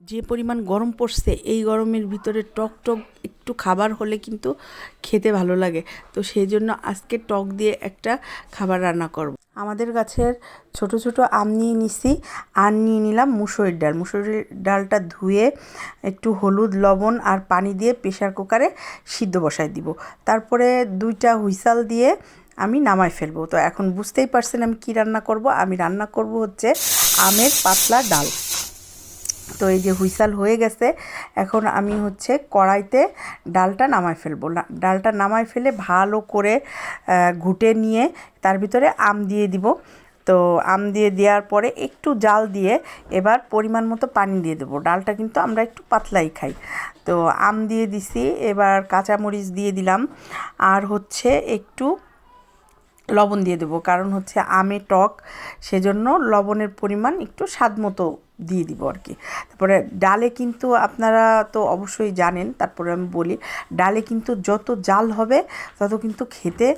যে পরিমাণ গরম পড়ছে এই গরমের ভিতরে টক টক একটু খাবার হলে কিন্তু খেতে ভালো লাগে। তো সেই জন্য আজকে টক দিয়ে একটা খাবার রান্না করব। আমাদের গাছের ছোট ছোট আম নিয়ে নিছি, আর নিয়ে নিলাম মুসুরির ডাল। মুসুরির ডালটা ধুয়ে একটু হলুদ, লবণ আর পানি দিয়ে প্রেসার কুকারে সিদ্ধ বসাই দিব। তারপরে 2টা হুইসাল দিয়ে আমি নামাই ফেলবো। তো এখন বুঝতেই পারছেন আমি কি রান্না করব। আমি রান্না করব হচ্ছে আমের পাতলা ডাল। তো এই যে হুইসাল হয়ে গেছে, এখন আমি হচ্ছে কড়াইতে ডালটা নামাই ফেলবো। ডালটা নামাই ফেলে ভালো করে ঘুটে নিয়ে তার ভিতরে আম দিয়ে দিব। তো আম দিয়ে দেওয়ার পরে একটু জাল দিয়ে এবার পরিমাণ মতো পানি দিয়ে দেবো। ডালটা কিন্তু আমরা একটু পাতলাই খাই। তো আম দিয়ে দিছি, এবার কাঁচামরিচ দিয়ে দিলাম, আর হচ্ছে একটু লবণ দিয়ে দেবো, কারণ হচ্ছে আমে টক, সেজন্য লবণের পরিমাণ একটু স্বাদ মতো দিয়ে দিব আর কি। তারপরে ডালে কিন্তু আপনারা তো অবশ্যই জানেন, তারপরে আমি বলি, ডালে কিন্তু যত জাল হবে তত কিন্তু খেতে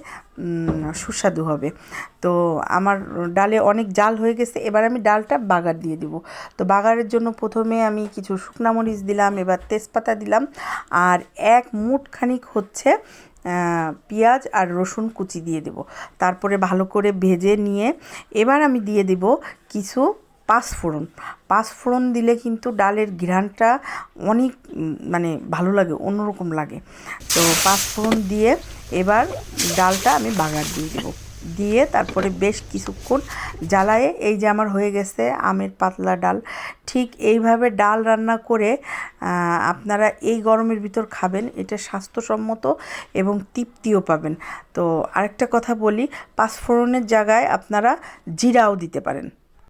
সুস্বাদু হবে। তো আমার ডালে অনেক জাল হয়ে গেছে, এবার আমি ডালটা বাগার দিয়ে দিব। তো বাগারের জন্য প্রথমে আমি কিছু শুকনা মরিচ দিলাম, এবার তেজপাতা দিলাম, আর 1 মুঠ খানিক হচ্ছে পেঁয়াজ আর রসুন কুচি দিয়ে দেব। তারপরে ভালো করে ভেজে নিয়ে এবার আমি দিয়ে দেব কিছু পাঁচফোড়ন। পাঁচফোড়ন দিলে কিন্তু ডালের ঘ্রাণটা অনেক মানে ভালো লাগে, অন্যরকম লাগে। তো পাঁচফোড়ন দিয়ে এবার ডালটা আমি বাগার দিয়ে দেব। দিয়ে তারপরে বেশ কিছুক্ষণ জ্বালায়ে, এই যে আমার হয়ে গেছে আমের পাতলা ডাল। ঠিক এইভাবে ডাল রান্না করে আপনারা এই গরমের ভিতর খাবেন, এটা স্বাস্থ্যসম্মত এবং তৃপ্তিও পাবেন। তো আরেকটা কথা বলি, পাঁচফোড়নের জায়গায় আপনারা জিরাও দিতে পারেন।